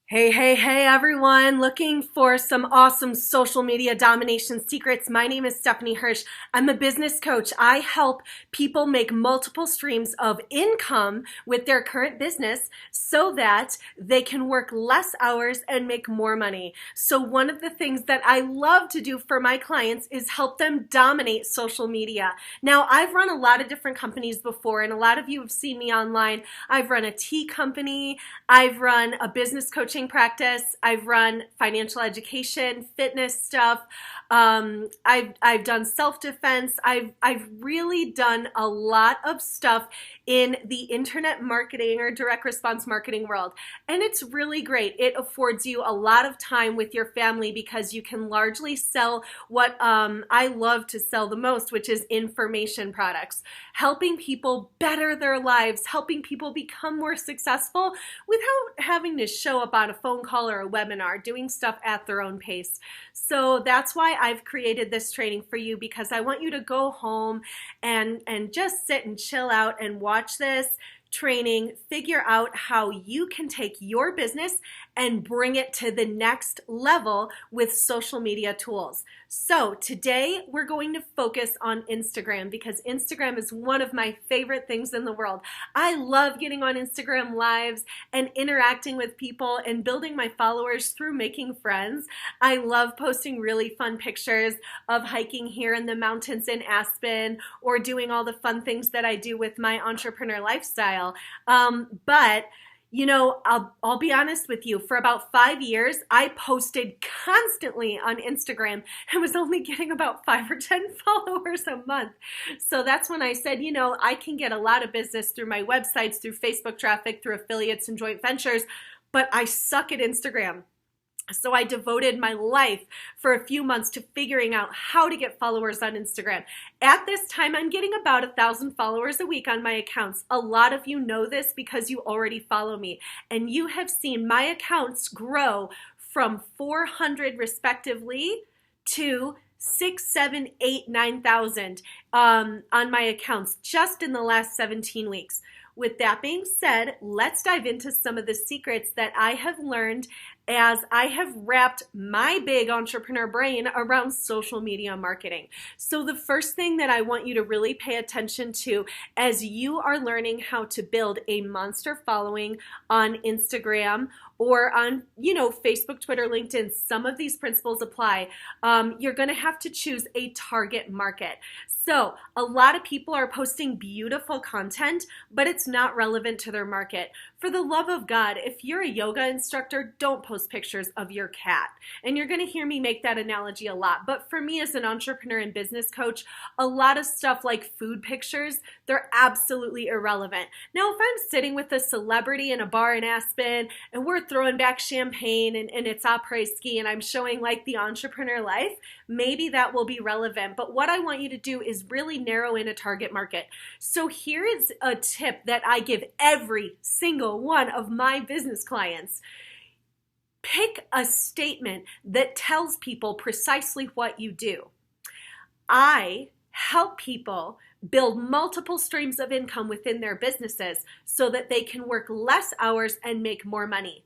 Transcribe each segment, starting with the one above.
Hey, hey, hey, everyone. Looking for some awesome social media domination secrets? My name is Stephanie Hirsch. I'm a business coach. I help people make multiple streams of income with their current business so that they can work less hours and make more money. So one of the things that I love to do for my clients is help them dominate social media. Now, I've run a lot of different companies before, and a lot of you have seen me online. I've run a tea company. I've run a business coaching practice. I've run financial education, fitness stuff. I've done self-defense. I've really done a lot of stuff in the internet marketing or direct response marketing world. And it's really great. It affords you a lot of time with your family because you can largely sell what I love to sell the most, which is information products, helping people better their lives, helping people become more successful without having to show up on a phone call or a webinar, doing stuff at their own pace. So that's why I've created this training for you, because I want you to go home and just sit and chill out and watch this training, figure out how you can take your business and bring it to the next level with social media tools. So today we're going to focus on Instagram because Instagram is one of my favorite things in the world. I love getting on Instagram lives and interacting with people and building my followers through making friends. I love posting really fun pictures of hiking here in the mountains in Aspen or doing all the fun things that I do with my entrepreneur lifestyle. But I'll be honest with you. For about 5 years, I posted constantly on Instagram and was only getting about 5 or 10 followers a month. So that's when I said, I can get a lot of business through my websites, through Facebook traffic, through affiliates and joint ventures, but I suck at Instagram. So I devoted my life for a few months to figuring out how to get followers on Instagram. At this time, I'm getting about 1,000 followers a week on my accounts. A lot of you know this because you already follow me, and you have seen my accounts grow from 400 respectively to 6, 7, 8, 9,000 on my accounts just in the last 17 weeks. With that being said, let's dive into some of the secrets that I have learned as I have wrapped my big entrepreneur brain around social media marketing. So the first thing that I want you to really pay attention to as you are learning how to build a monster following on Instagram or on, Facebook, Twitter, LinkedIn, some of these principles apply. You're going to have to choose a target market. So a lot of people are posting beautiful content, but it's not relevant to their market. For the love of God, if you're a yoga instructor, don't post pictures of your cat. And you're going to hear me make that analogy a lot. But for me as an entrepreneur and business coach, a lot of stuff like food pictures, they're absolutely irrelevant. Now, if I'm sitting with a celebrity in a bar in Aspen and we're throwing back champagne and it's après-ski and I'm showing like the entrepreneur life, maybe that will be relevant. But what I want you to do is really narrow in a target market. So here is a tip that I give every single one of my business clients. Pick a statement that tells people precisely what you do. I help people build multiple streams of income within their businesses so that they can work less hours and make more money.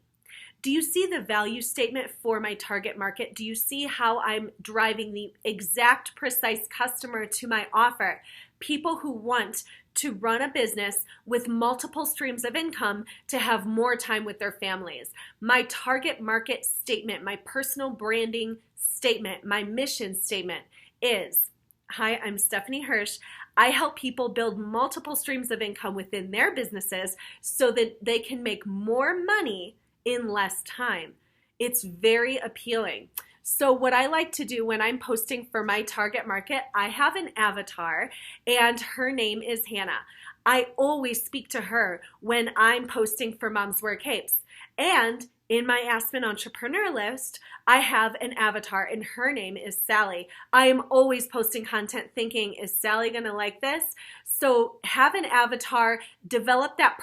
Do you see the value statement for my target market? Do you see how I'm driving the exact precise customer to my offer? People who want to run a business with multiple streams of income to have more time with their families. My target market statement, my personal branding statement, my mission statement is, hi, I'm Stephanie Hirsch. I help people build multiple streams of income within their businesses so that they can make more money in less time. It's very appealing. So what I like to do when I'm posting for my target market, I have an avatar and her name is Hannah. I always speak to her when I'm posting for Moms Wear Capes. And in my Aspen Entrepreneur list, I have an avatar and her name is Sally. I am always posting content thinking, is Sally gonna like this? So have an avatar, develop that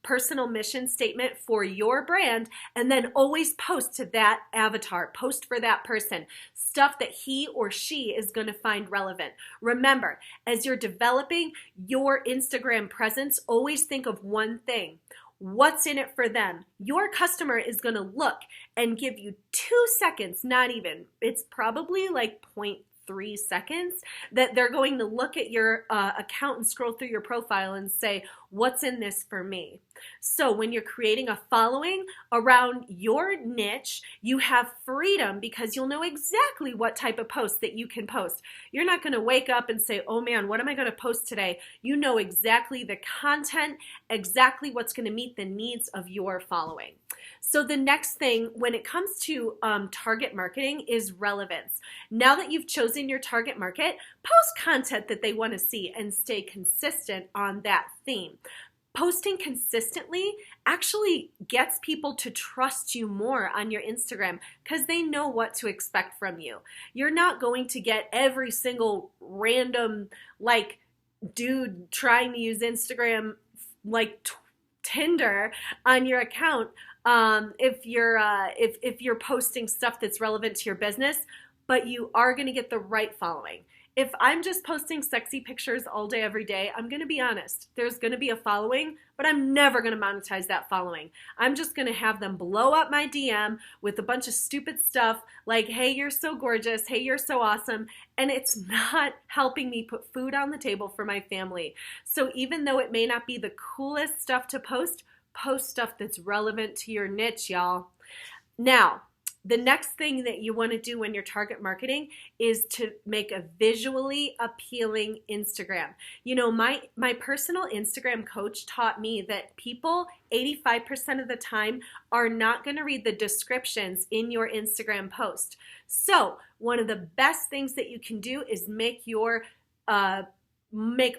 personal mission statement for your brand, and then always post to that avatar, post for that person, stuff that he or she is gonna find relevant. Remember, as you're developing your Instagram presence, always think of one thing. what's in it for them. Your customer is going to look and give you 2 seconds, not even. It's probably like 0.3 seconds that they're going to look at your account and scroll through your profile and say, what's in this for me? So when you're creating a following around your niche, you have freedom because you'll know exactly what type of post that you can post. You're not going to wake up and say, oh man, what am I going to post today? You know exactly the content, exactly what's going to meet the needs of your following. So the next thing when it comes to target marketing is relevance. Now that you've chosen your target market, post content that they want to see and stay consistent on that theme. Posting consistently actually gets people to trust you more on your Instagram because they know what to expect from you. You're not going to get every single random dude trying to use Instagram like Tinder on your account if you're posting stuff that's relevant to your business, but you are going to get the right following. If I'm just posting sexy pictures all day, every day, I'm going to be honest. There's going to be a following, but I'm never going to monetize that following. I'm just going to have them blow up my DM with a bunch of stupid stuff like, hey, you're so gorgeous. Hey, you're so awesome. And it's not helping me put food on the table for my family. So even though it may not be the coolest stuff to post, post stuff that's relevant to your niche, y'all. Now, the next thing that you want to do when you're target marketing is to make a visually appealing Instagram. You know, my personal Instagram coach taught me that people 85% of the time are not going to read the descriptions in your Instagram post. So one of the best things that you can do is make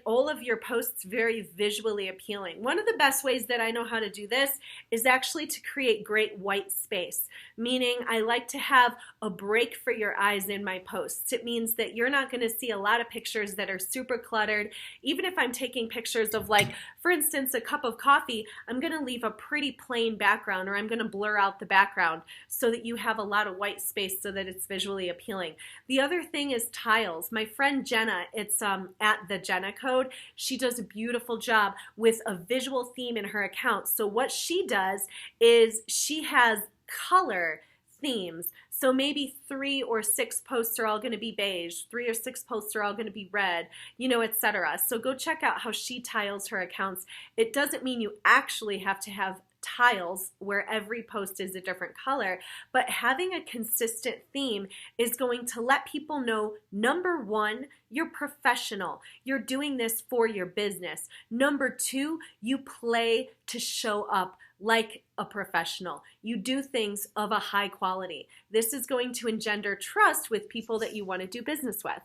all of your posts very visually appealing. One of the best ways that I know how to do this is actually to create great white space, meaning I like to have a break for your eyes in my posts. It means that you're not going to see a lot of pictures that are super cluttered. Even if I'm taking pictures of, like, for instance, a cup of coffee, I'm going to leave a pretty plain background, or I'm going to blur out the background so that you have a lot of white space so that it's visually appealing. The other thing is tiles. My friend Jenna, it's at the Jenna Code, she does a beautiful job with a visual theme in her account. So what she does is she has color themes. So maybe 3 or 6 posts are all going to be beige, 3 or 6 posts are all going to be red, etc. So go check out how she tiles her accounts. It doesn't mean you actually have to have tiles where every post is a different color, but having a consistent theme is going to let people know, number one, you're professional. You're doing this for your business. Number two, you play to show up like a professional. You do things of a high quality. This is going to engender trust with people that you want to do business with.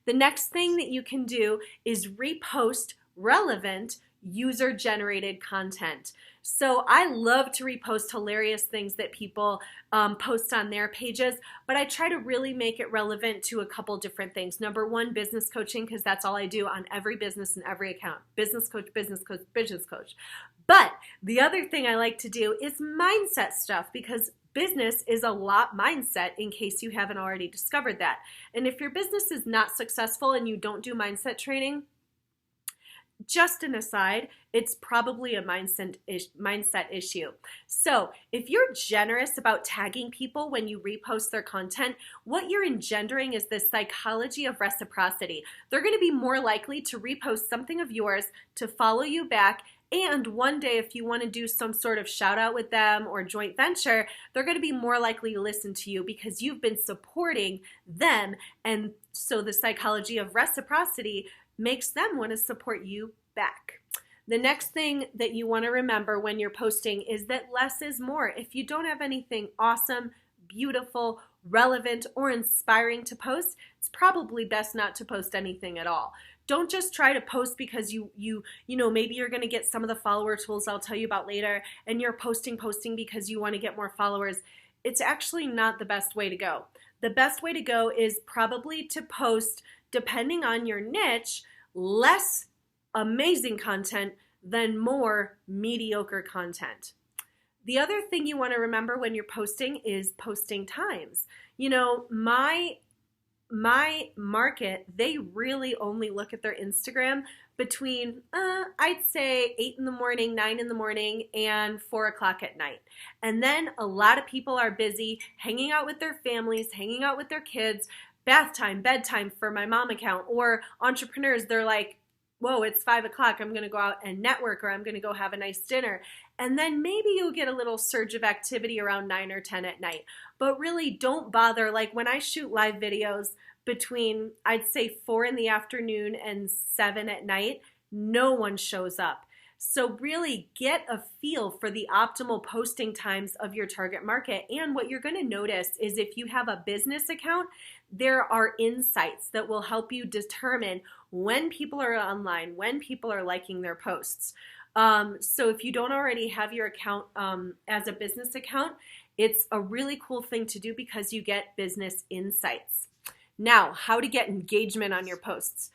The next thing that you can do is repost relevant user-generated content. So I love to repost hilarious things that people post on their pages, but I try to really make it relevant to a couple different things. Number one, business coaching, because that's all I do on every business and every account. Business coach, business coach, business coach. But the other thing I like to do is mindset stuff, because business is a lot mindset, in case you haven't already discovered that. And if your business is not successful and you don't do mindset training, just an aside, it's probably a mindset issue. So if you're generous about tagging people when you repost their content, what you're engendering is this psychology of reciprocity. They're going to be more likely to repost something of yours, to follow you back, and one day if you want to do some sort of shout out with them or joint venture, they're going to be more likely to listen to you because you've been supporting them. And so the psychology of reciprocity makes them want to support you back. The next thing that you want to remember when you're posting is that less is more. If you don't have anything awesome, beautiful, relevant, or inspiring to post, it's probably best not to post anything at all. Don't just try to post because you know maybe you're going to get some of the follower tools I'll tell you about later, and you're posting because you want to get more followers. It's actually not the best way to go. The best way to go is probably to post, depending on your niche, less amazing content than more mediocre content. The other thing you want to remember when you're posting is posting times. You know, my my market, they really only look at their Instagram between, I'd say 8 in the morning, 9 in the morning, and 4 o'clock at night. And then a lot of people are busy hanging out with their families, hanging out with their kids, bath time, bedtime for my mom account, or entrepreneurs, they're like, whoa, it's 5 o'clock, I'm going to go out and network, or I'm going to go have a nice dinner. And then maybe you'll get a little surge of activity around 9 or 10 at night. But really don't bother. Like when I shoot live videos between, I'd say 4 in the afternoon and 7 at night, no one shows up. So really get a feel for the optimal posting times of your target market. And what you're going to notice is if you have a business account, there are insights that will help you determine when people are online, when people are liking their posts. So if you don't already have your account as a business account, it's a really cool thing to do because you get business insights. Now, how to get engagement on your posts.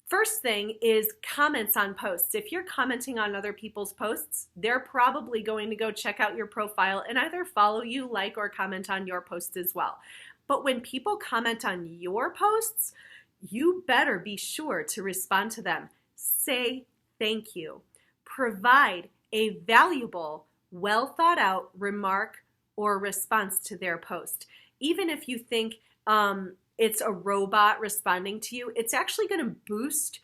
First thing is comments on posts. If you're commenting on other people's posts, they're probably going to go check out your profile and either follow you, like, or comment on your posts as well. But when people comment on your posts, you better be sure to respond to them. Say thank you. Provide a valuable, well thought out remark or response to their post. Even if you think it's a robot responding to you, it's actually going to boost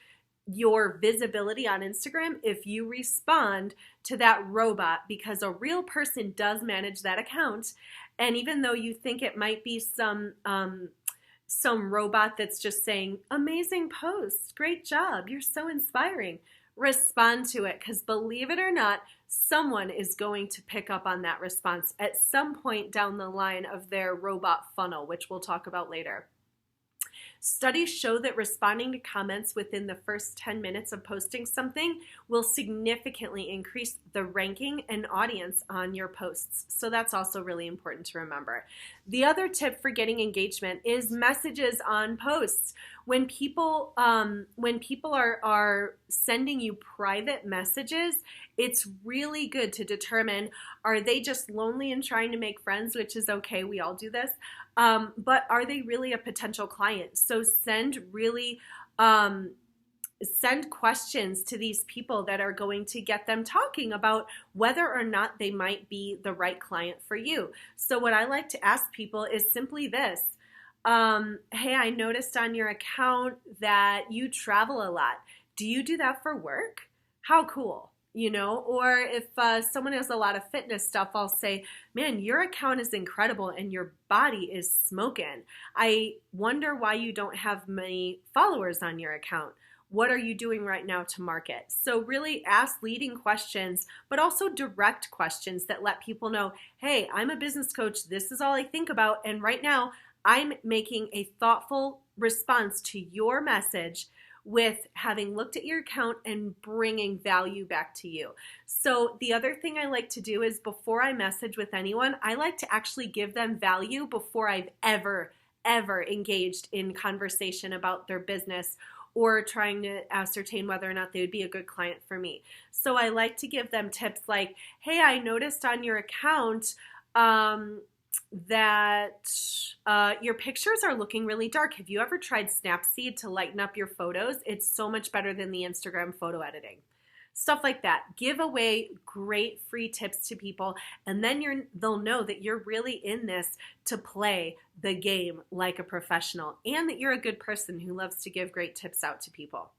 your visibility on Instagram if you respond to that robot, because a real person does manage that account. And even though you think it might be some robot that's just saying, amazing post, great job, you're so inspiring, respond to it, because believe it or not, someone is going to pick up on that response at some point down the line of their robot funnel, which we'll talk about later. Studies show that responding to comments within the first 10 minutes of posting something will significantly increase the ranking and audience on your posts. So that's also really important to remember. The other tip for getting engagement is messages on posts. When people are sending you private messages, it's really good to determine, are they just lonely and trying to make friends, which is okay, we all do this, but are they really a potential client? So send questions to these people that are going to get them talking about whether or not they might be the right client for you. So what I like to ask people is simply this. Hey, I noticed on your account that you travel a lot. Do you do that for work? How cool. You know, or if someone has a lot of fitness stuff, I'll say, man, your account is incredible and your body is smoking. I wonder why you don't have many followers on your account. What are you doing right now to market? So really ask leading questions, but also direct questions that let people know, hey, I'm a business coach. This is all I think about. And right now I'm making a thoughtful response to your message with having looked at your account and bringing value back to you. So the other thing I like to do is before I message with anyone, I like to actually give them value before I've ever engaged in conversation about their business or trying to ascertain whether or not they would be a good client for me. So I like to give them tips like, hey, I noticed on your account that your pictures are looking really dark. Have you ever tried Snapseed to lighten up your photos? It's so much better than the Instagram photo editing. Stuff like that. Give away great free tips to people, and then they'll know that you're really in this to play the game like a professional, and that you're a good person who loves to give great tips out to people.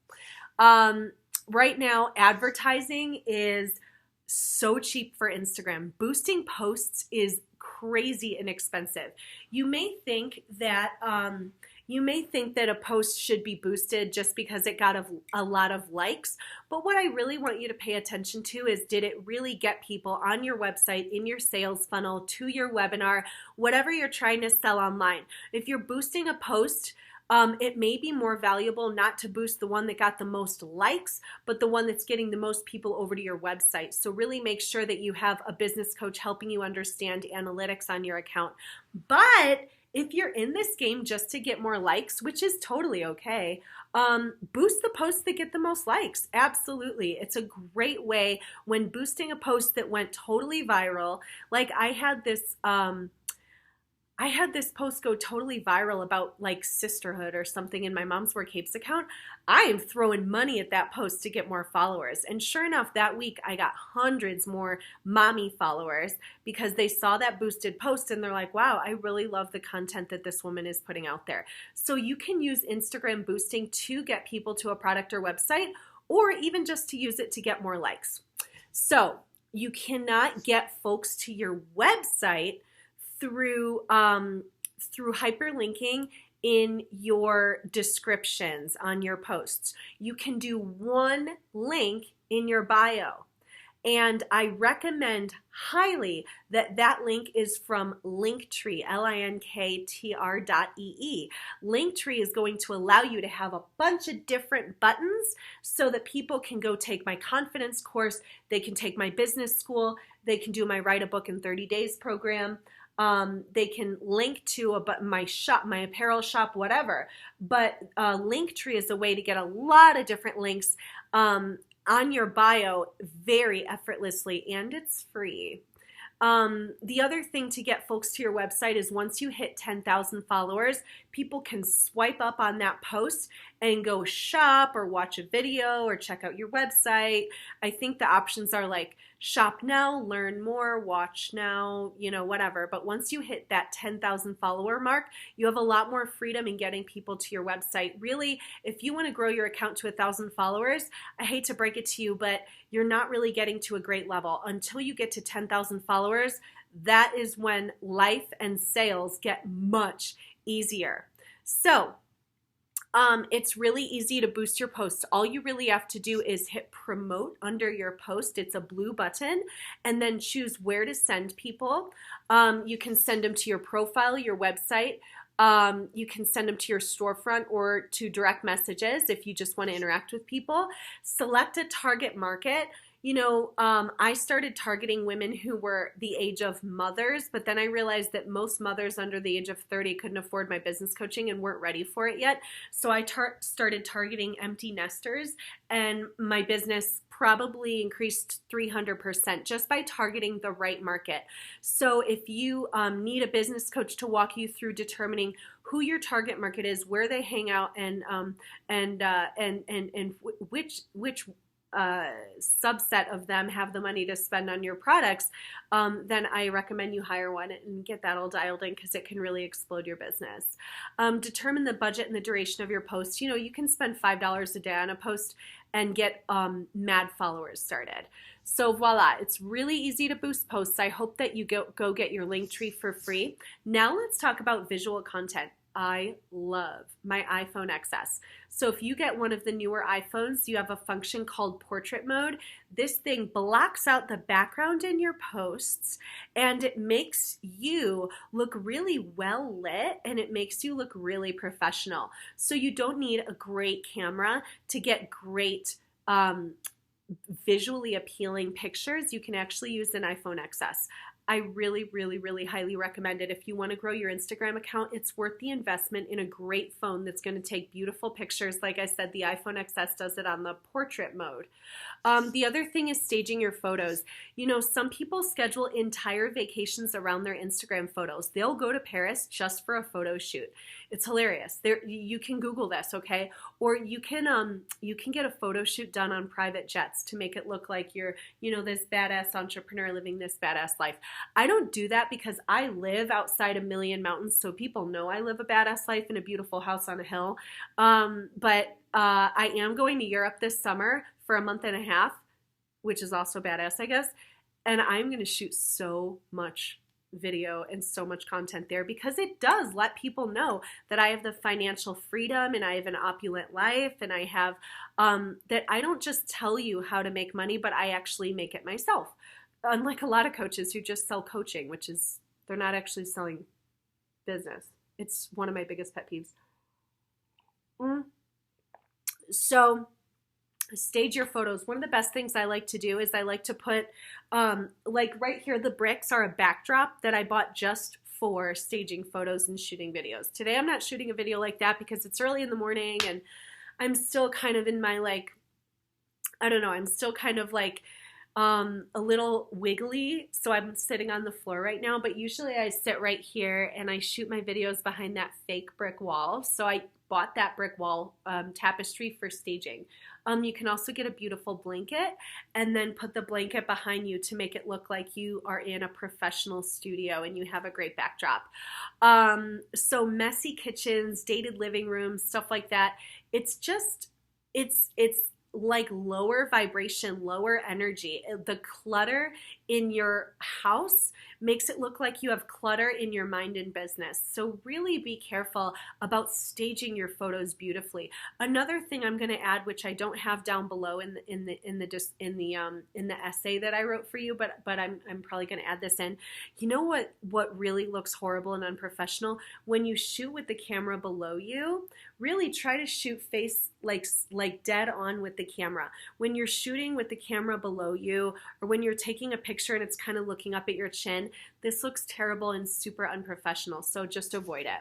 Right now, advertising is so cheap for Instagram. Boosting posts is crazy inexpensive. You may think that a post should be boosted just because it got a lot of likes, but what I really want you to pay attention to is, did it really get people on your website, in your sales funnel, to your webinar, whatever you're trying to sell online. If you're boosting a post, it may be more valuable not to boost the one that got the most likes, but the one that's getting the most people over to your website. So really make sure that you have a business coach helping you understand analytics on your account. But if you're in this game just to get more likes, which is totally okay, boost the posts that get the most likes. Absolutely. It's a great way when boosting a post that went totally viral. Like I had this I had this post go totally viral about like sisterhood or something in my Mom's Work Capes account. I am throwing money at that post to get more followers. And sure enough, that week I got hundreds more mommy followers because they saw that boosted post and they're like, wow, I really love the content that this woman is putting out there. So you can use Instagram boosting to get people to a product or website, or even just to use it to get more likes. So you cannot get folks to your website through hyperlinking in your descriptions on your posts. You can do one link in your bio. And I recommend highly that that link is from Linktree, linktr.ee. Linktree is going to allow you to have a bunch of different buttons so that people can go take my confidence course, they can take my business school, they can do my Write a Book in 30 Days program. They can link to my shop, my apparel shop, whatever. But Linktree is a way to get a lot of different links on your bio very effortlessly, and it's free. The other thing to get folks to your website is once you hit 10,000 followers, people can swipe up on that post and go shop or watch a video or check out your website. I think the options are like shop now, learn more, watch now, whatever. But once you hit that 10,000 follower mark, you have a lot more freedom in getting people to your website. Really, if you want to grow your account to 1,000 followers, I hate to break it to you, but you're not really getting to a great level. Until you get to 10,000 followers, that is when life and sales get much easier. So, it's really easy to boost your posts. All you really have to do is hit promote under your post. It's a blue button, and then choose where to send people. You can send them to your profile, your website. You can send them to your storefront or to direct messages if you just want to interact with people. Select a target market. I started targeting women who were the age of mothers, but then I realized that most mothers under the age of 30 couldn't afford my business coaching and weren't ready for it yet. So I started targeting empty nesters, and my business probably increased 300% just by targeting the right market. So if you need a business coach to walk you through determining who your target market is, where they hang out, and which subset of them have the money to spend on your products, then I recommend you hire one and get that all dialed in, because it can really explode your business. Determine the budget and the duration of your post. You can spend $5 a day on a post and get mad followers started. So voila, it's really easy to boost posts. I hope that you go get your Linktree for free. Now let's talk about visual content. I love my iPhone XS. So if you get one of the newer iPhones, you have a function called portrait mode. This thing blocks out the background in your posts, and it makes you look really well lit, and it makes you look really professional. So you don't need a great camera to get great visually appealing pictures. You can actually use an iPhone XS. I really, really, really highly recommend it. If you want to grow your Instagram account, it's worth the investment in a great phone that's going to take beautiful pictures. Like I said, the iPhone XS does it on the portrait mode. The other thing is staging your photos. Some people schedule entire vacations around their Instagram photos. They'll go to Paris just for a photo shoot. It's hilarious. You can Google this, okay? Or you can get a photo shoot done on private jets to make it look like you're, this badass entrepreneur living this badass life. I don't do that because I live outside a million mountains, so people know I live a badass life in a beautiful house on a hill. But I am going to Europe this summer for a month and a half, which is also badass, I guess. And I'm going to shoot so much video and so much content there, because it does let people know that I have the financial freedom and I have an opulent life, and I have that I don't just tell you how to make money, but I actually make it myself. Unlike a lot of coaches who just sell coaching, which is, they're not actually selling business. It's one of my biggest pet peeves. So stage your photos. One of the best things I like to do is I like to put, like right here, the bricks are a backdrop that I bought just for staging photos and shooting videos. Today I'm not shooting a video like that because it's early in the morning and I'm still kind of in my I'm still kind of a little wiggly. So I'm sitting on the floor right now, but usually I sit right here and I shoot my videos behind that fake brick wall. So I bought that brick wall tapestry for staging. You can also get a beautiful blanket and then put the blanket behind you to make it look like you are in a professional studio and you have a great backdrop. So messy kitchens, dated living rooms, stuff like that. It's just, it's like lower vibration, lower energy. The clutter in your house makes it look like you have clutter in your mind and business. So really be careful about staging your photos beautifully. Another thing I'm going to add, which I don't have down below in the essay that I wrote for you, but I'm probably going to add this in. You know what really looks horrible and unprofessional? When you shoot with the camera below you, really try to shoot face like dead on with the camera. When you're shooting with the camera below you, or when you're taking a picture and it's kind of looking up at your chin, this looks terrible and super unprofessional, so just avoid it.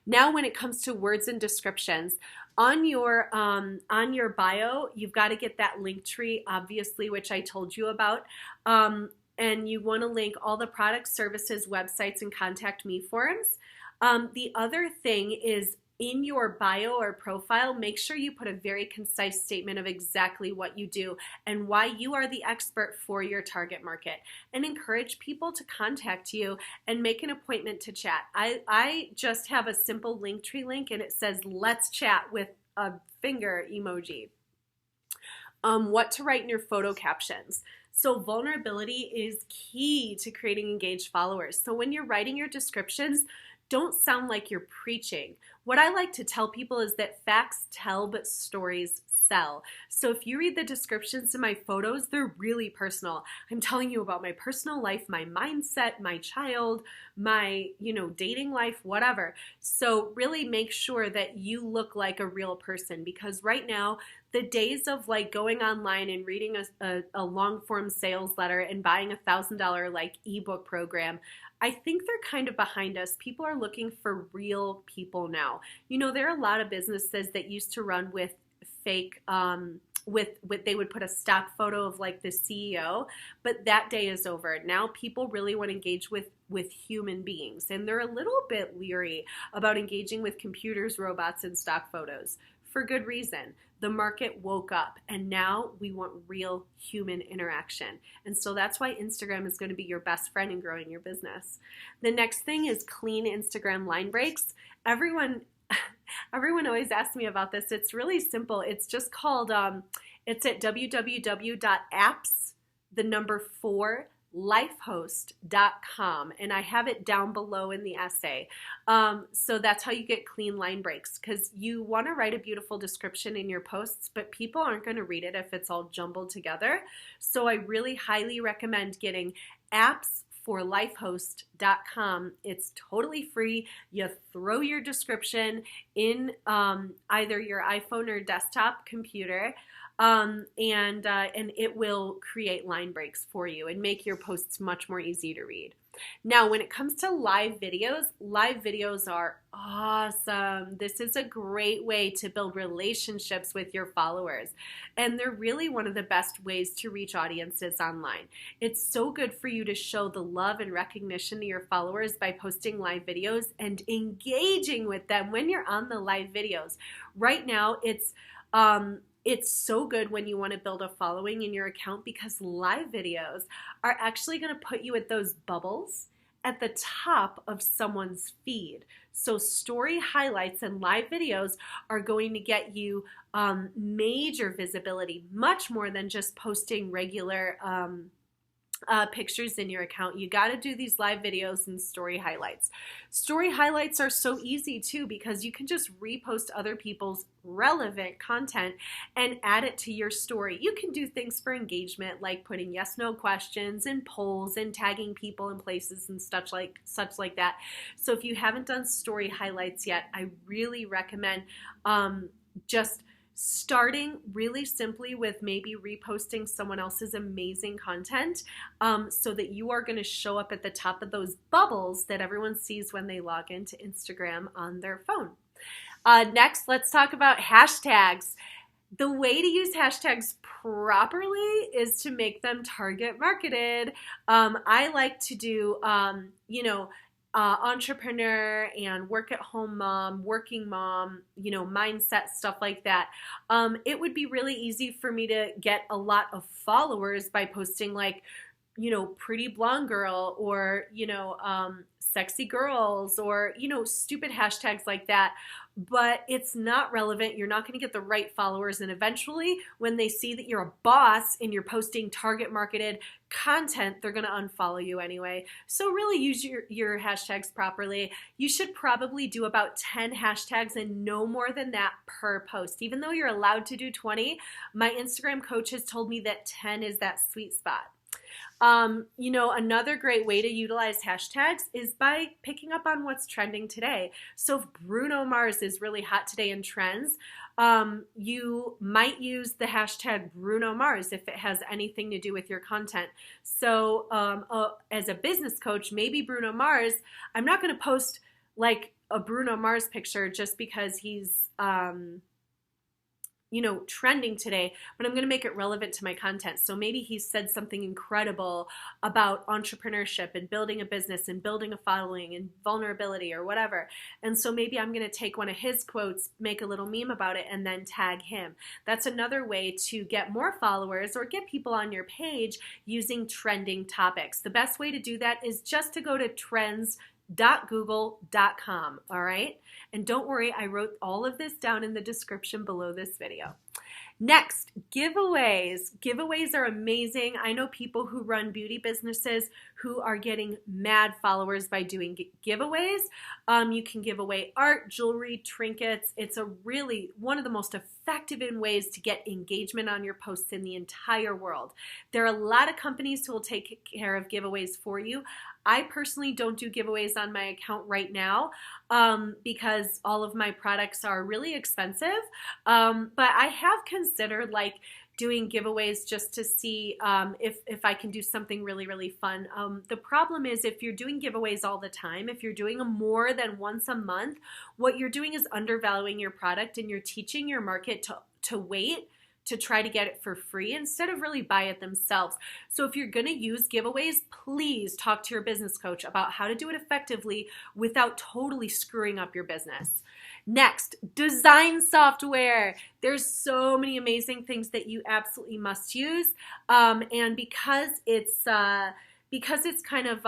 Now when it comes to words and descriptions, on your bio, you've got to get that link tree, obviously, which I told you about. And you want to link all the products, services, websites, and contact me forums. The other thing is, in your bio or profile, make sure you put a very concise statement of exactly what you do and why you are the expert for your target market, and encourage people to contact you and make an appointment to chat. I just have a simple Linktree link and it says, let's chat, with a finger emoji. What to write in your photo captions. So vulnerability is key to creating engaged followers. So when you're writing your descriptions, don't sound like you're preaching. What I like to tell people is that facts tell, but stories sell. So if you read the descriptions to my photos, they're really personal. I'm telling you about my personal life, my mindset, my child, my, dating life, whatever. So really make sure that you look like a real person, because right now, the days of like going online and reading a long form sales letter and buying $1,000 like ebook program, I think they're kind of behind us. People are looking for real people now. There are a lot of businesses that used to run with fake, they would put a stock photo of like the CEO, but that day is over. Now people really want to engage with human beings, and they're a little bit leery about engaging with computers, robots, and stock photos. For good reason. The market woke up and now we want real human interaction. And so that's why Instagram is going to be your best friend in growing your business. The next thing is clean Instagram line breaks. Everyone always asks me about this. It's really simple. It's just called, it's at www.apps4lifehost.com, and I have it down below in the essay. So that's how you get clean line breaks, because you want to write a beautiful description in your posts, but people aren't going to read it if it's all jumbled together. So I really highly recommend getting apps4lifehost.com. It's totally free. You throw your description in either your iPhone or desktop computer, and it will create line breaks for you and make your posts much more easy to read. Now, when it comes to live videos are awesome. This is a great way to build relationships with your followers, and they're really one of the best ways to reach audiences online. It's so good for you to show the love and recognition to your followers by posting live videos and engaging with them when you're on the live videos. Right now, it's so good when you want to build a following in your account, because live videos are actually going to put you at those bubbles at the top of someone's feed. So story highlights and live videos are going to get you major visibility, much more than just posting regular pictures in your account. You got to do these live videos and story highlights. Story highlights are so easy too, because you can just repost other people's relevant content and add it to your story. You can do things for engagement, like putting yes/no questions and polls and tagging people in places and such like that. So if you haven't done story highlights yet, I really recommend just starting really simply with maybe reposting someone else's amazing content, so that you are going to show up at the top of those bubbles that everyone sees when they log into Instagram on their phone. Next, let's talk about hashtags. The way to use hashtags properly is to make them target marketed. I like to do, entrepreneur and work at home mom, working mom, mindset, stuff like that. It would be really easy for me to get a lot of followers by posting like, pretty blonde girl or, sexy girls or, stupid hashtags like that. But it's not relevant. You're not going to get the right followers. And eventually, when they see that you're a boss and you're posting target marketed content, they're going to unfollow you anyway. So really use your hashtags properly. You should probably do about 10 hashtags and no more than that per post. Even though you're allowed to do 20, my Instagram coach has told me that 10 is that sweet spot. Another great way to utilize hashtags is by picking up on what's trending today. So if Bruno Mars is really hot today in trends, you might use the hashtag Bruno Mars if it has anything to do with your content. So as a business coach, maybe Bruno Mars, I'm not going to post like a Bruno Mars picture just because he's trending today, but I'm going to make it relevant to my content. So maybe he said something incredible about entrepreneurship and building a business and building a following and vulnerability or whatever. And so maybe I'm going to take one of his quotes, make a little meme about it, and then tag him. That's another way to get more followers or get people on your page using trending topics. The best way to do that is just to go to trends.google.com, all right? And don't worry, I wrote all of this down in the description below this video. Next, giveaways. Giveaways are amazing. I know people who run beauty businesses who are getting mad followers by doing giveaways. You can give away art, jewelry, trinkets. It's really one of the most effective ways to get engagement on your posts in the entire world. There are a lot of companies who will take care of giveaways for you. I personally don't do giveaways on my account right now because all of my products are really expensive. But I have considered like doing giveaways just to see if I can do something really, really fun. The problem is if you're doing giveaways all the time, if you're doing them more than once a month, what you're doing is undervaluing your product and you're teaching your market to wait to try to get it for free instead of really buy it themselves. So if you're going to use giveaways, please talk to your business coach about how to do it effectively without totally screwing up your business. Next, design software. There's so many amazing things that you absolutely must use. And because it's kind of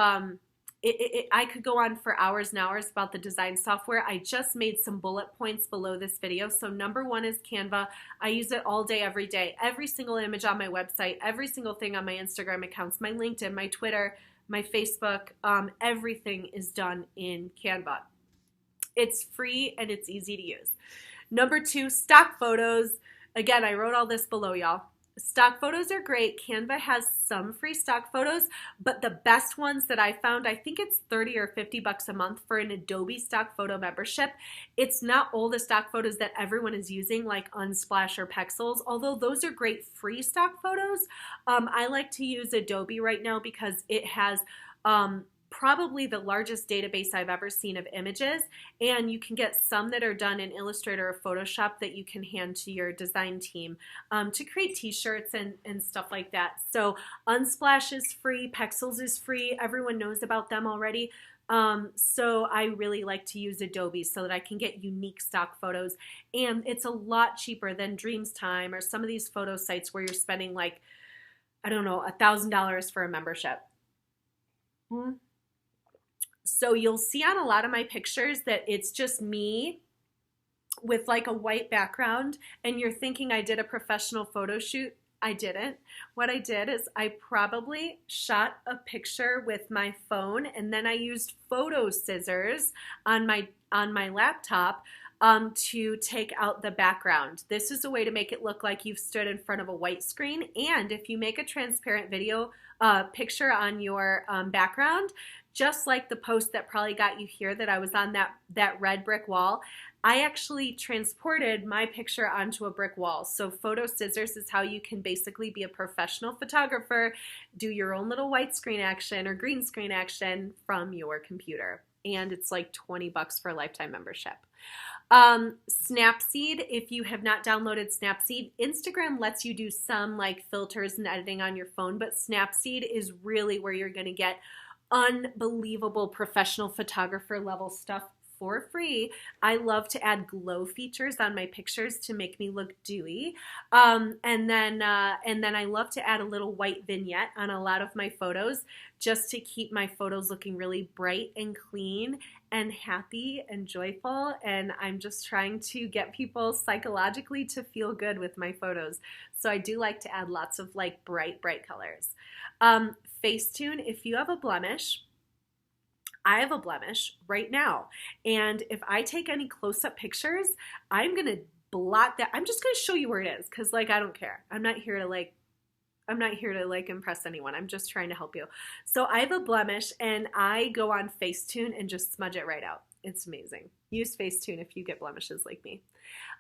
I could go on for hours and hours about the design software. I just made some bullet points below this video. So number one is Canva. I use it all day, every day. Every single image on my website, every single thing on my Instagram accounts, my LinkedIn, my Twitter, my Facebook, everything is done in Canva. It's free and it's easy to use. Number two, stock photos. Again, I wrote all this below, y'all. Stock photos are great. Canva has some free stock photos, but the best ones that I found, I think it's 30 or 50 bucks a month for an Adobe stock photo membership. It's not all the stock photos that everyone is using like Unsplash or Pexels, although those are great free stock photos. I like to use Adobe right now because it has probably the largest database I've ever seen of images, and you can get some that are done in Illustrator or Photoshop that you can hand to your design team to create t-shirts and stuff like that. So Unsplash is free, Pexels is free, everyone knows about them already. So I really like to use Adobe so that I can get unique stock photos, and it's a lot cheaper than Dreamstime or some of these photo sites where you're spending like, I don't know, $1,000 for a membership. So you'll see on a lot of my pictures that it's just me with like a white background, and you're thinking I did a professional photo shoot. I didn't. What I did is I probably shot a picture with my phone, and then I used photo scissors on my laptop to take out the background. This is a way to make it look like you've stood in front of a white screen. And if you make a transparent video picture on your background, just like the post that probably got you here that I was on that red brick wall, I actually transported my picture onto a brick wall. So photo scissors is how you can basically be a professional photographer, do your own little white screen action or green screen action from your computer. And it's like 20 bucks for a lifetime membership. Snapseed, if you have not downloaded Snapseed, Instagram lets you do some like filters and editing on your phone, but Snapseed is really where you're going to get unbelievable professional photographer level stuff for free. I love to add glow features on my pictures to make me look dewy. And then I love to add a little white vignette on a lot of my photos just to keep my photos looking really bright and clean and happy and joyful. And I'm just trying to get people psychologically to feel good with my photos. So I do like to add lots of like bright colors. Facetune, if you have a blemish, I have a blemish right now. And if I take any close-up pictures, I'm going to blot that. I'm just going to show you where it is because like I don't care. I'm not here to impress anyone. I'm just trying to help you. So I have a blemish and I go on Facetune and just smudge it right out. It's amazing. Use Facetune if you get blemishes like me.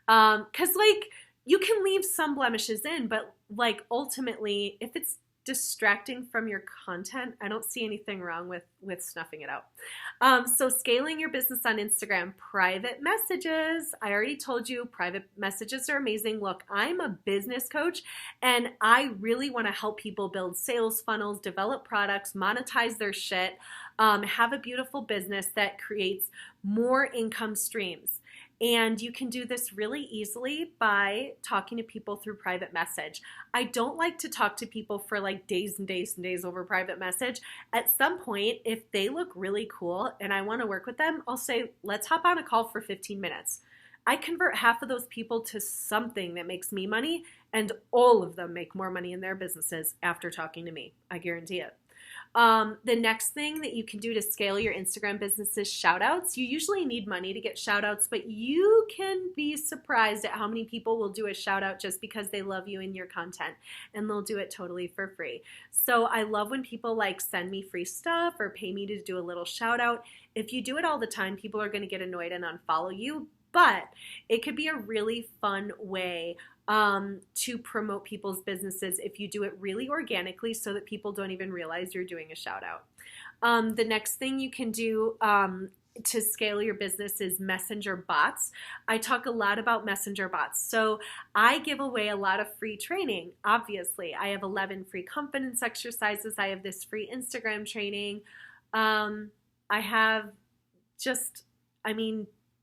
Cause like you can leave some blemishes in, but like ultimately if it's distracting from your content, I don't see anything wrong with snuffing it out. So scaling your business on Instagram, private messages. I already told you private messages are amazing. Look, I'm a business coach and I really want to help people build sales funnels, develop products, monetize their shit, have a beautiful business that creates more income streams. And you can do this really easily by talking to people through private message. I don't like to talk to people for like days and days and days over private message. At some point, if they look really cool and I want to work with them, I'll say, let's hop on a call for 15 minutes. I convert half of those people to something that makes me money, and all of them make more money in their businesses after talking to me. I guarantee it. The next thing that you can do to scale your Instagram business is shout outs. You usually need money to get shout outs, but you can be surprised at how many people will do a shout out just because they love you and your content, and they'll do it totally for free. So I love when people like send me free stuff or pay me to do a little shout out. If you do it all the time, people are going to get annoyed and unfollow you, but it could be a really fun way to promote people's businesses if you do it really organically so that people don't even realize you're doing a shout out. The next thing you can do to scale your business is messenger bots. I talk a lot about messenger bots. So I give away a lot of free training. Obviously, I have 11 free confidence exercises. I have this free Instagram training. I have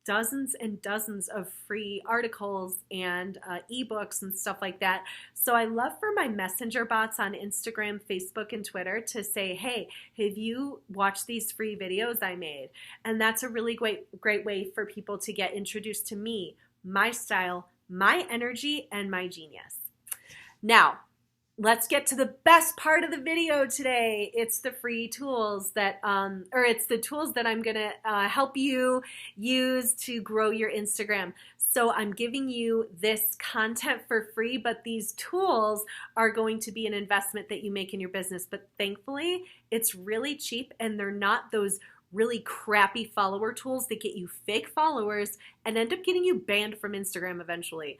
dozens and dozens of free articles and ebooks and stuff like that. So I love for my messenger bots on Instagram, Facebook, and Twitter to say, hey, have you watched these free videos I made? And that's a really great way for people to get introduced to me, my style, my energy, and my genius. Now, let's get to the best part of the video today. It's the free tools that, it's the tools that I'm gonna help you use to grow your Instagram. So I'm giving you this content for free, but these tools are going to be an investment that you make in your business. But thankfully, it's really cheap and they're not those really crappy follower tools that get you fake followers and end up getting you banned from Instagram eventually.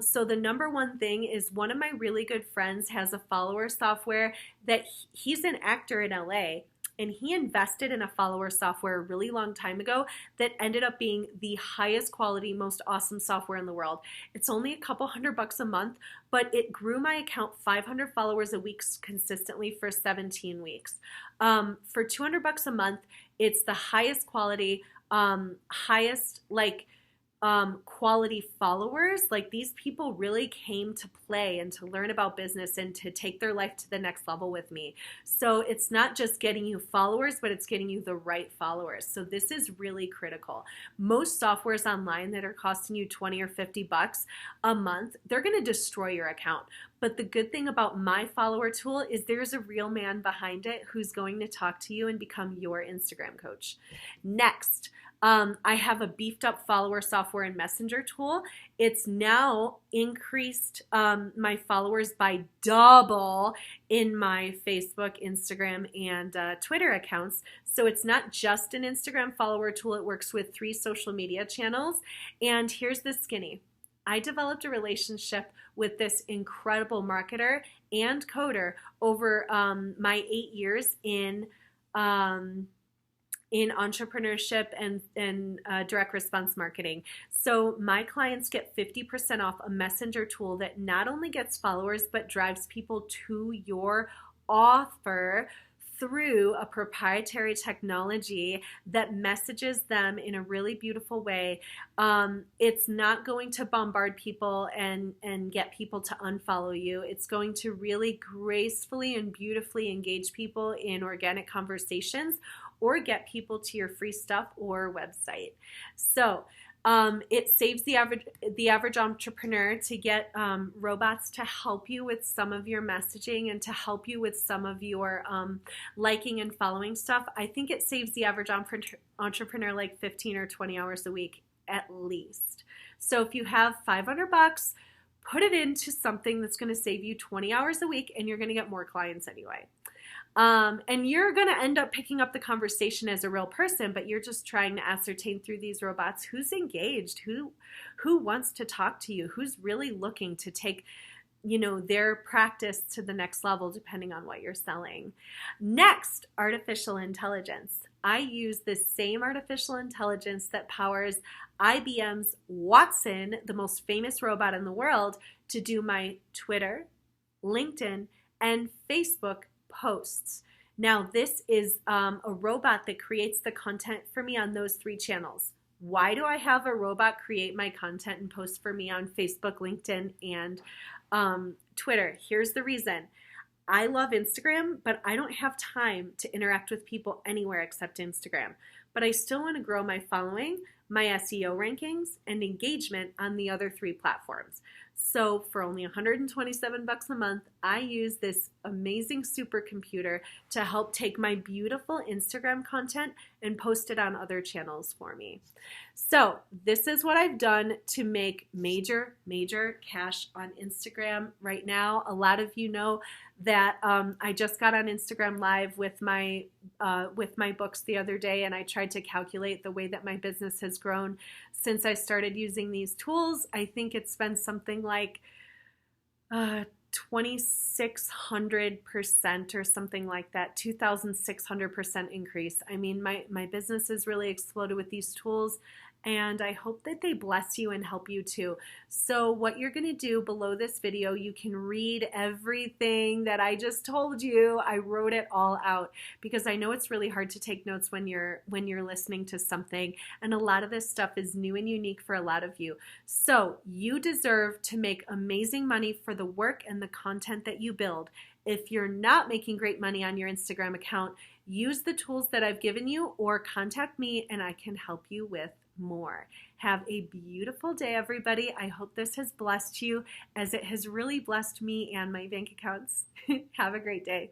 So the number one thing is one of my really good friends has a follower software that he's an actor in LA, and he invested in a follower software a really long time ago that ended up being the highest quality, most awesome software in the world. It's only a couple $100 a month, but it grew my account 500 followers a week consistently for 17 weeks. For $200 a month, it's the highest quality, quality followers. Like, these people really came to play and to learn about business and to take their life to the next level with me. So it's not just getting you followers, but it's getting you the right followers. So this is really critical. Most softwares online that are costing you 20 or 50 bucks a month, they're going to destroy your account. But the good thing about my follower tool is there's a real man behind it who's going to talk to you and become your Instagram coach. Next, I have a beefed up follower software and messenger tool. It's now increased my followers by double in my Facebook, Instagram, and Twitter accounts. So it's not just an Instagram follower tool. It works with 3 social media channels. And here's the skinny. I developed a relationship with this incredible marketer and coder over my 8 years in in entrepreneurship and direct response marketing. So my clients get 50% off a messenger tool that not only gets followers but drives people to your offer through a proprietary technology that messages them in a really beautiful way. It's not going to bombard people and get people to unfollow you. It's going to really gracefully and beautifully engage people in organic conversations or get people to your free stuff or website. So it saves the average entrepreneur to get robots to help you with some of your messaging and to help you with some of your liking and following stuff. I think it saves the average entrepreneur like 15 or 20 hours a week at least. So if you have $500, put it into something that's going to save you 20 hours a week, and you're going to get more clients anyway. And you're going to end up picking up the conversation as a real person, but you're just trying to ascertain through these robots who's engaged, who wants to talk to you, who's really looking to take, their practice to the next level, depending on what you're selling. Next, artificial intelligence. I use the same artificial intelligence that powers IBM's Watson, the most famous robot in the world, to do my Twitter, LinkedIn, and Facebook posts. Now, this is a robot that creates the content for me on those 3 channels. Why do I have a robot create my content and post for me on Facebook, LinkedIn, and Twitter? Here's the reason. I love Instagram, but I don't have time to interact with people anywhere except Instagram. But I still want to grow my following, my SEO rankings, and engagement on the other 3 platforms. So for only $127 a month, I use this amazing supercomputer to help take my beautiful Instagram content and post it on other channels for me. So this is what I've done to make major cash on Instagram right now. A lot of you know that I just got on Instagram Live with my books the other day, and I tried to calculate the way that my business has grown since I started using these tools. I think it's been something like 2,600% or something like that, 2,600% increase. I mean, my business has really exploded with these tools, and I hope that they bless you and help you too. So what you're going to do below this video, you can read everything that I just told you. I wrote it all out because I know it's really hard to take notes when you're listening to something, and a lot of this stuff is new and unique for a lot of you. So you deserve to make amazing money for the work and the content that you build. If you're not making great money on your Instagram account, use the tools that I've given you or contact me and I can help you with more. Have a beautiful day, everybody. I hope this has blessed you as it has really blessed me and my bank accounts. Have a great day.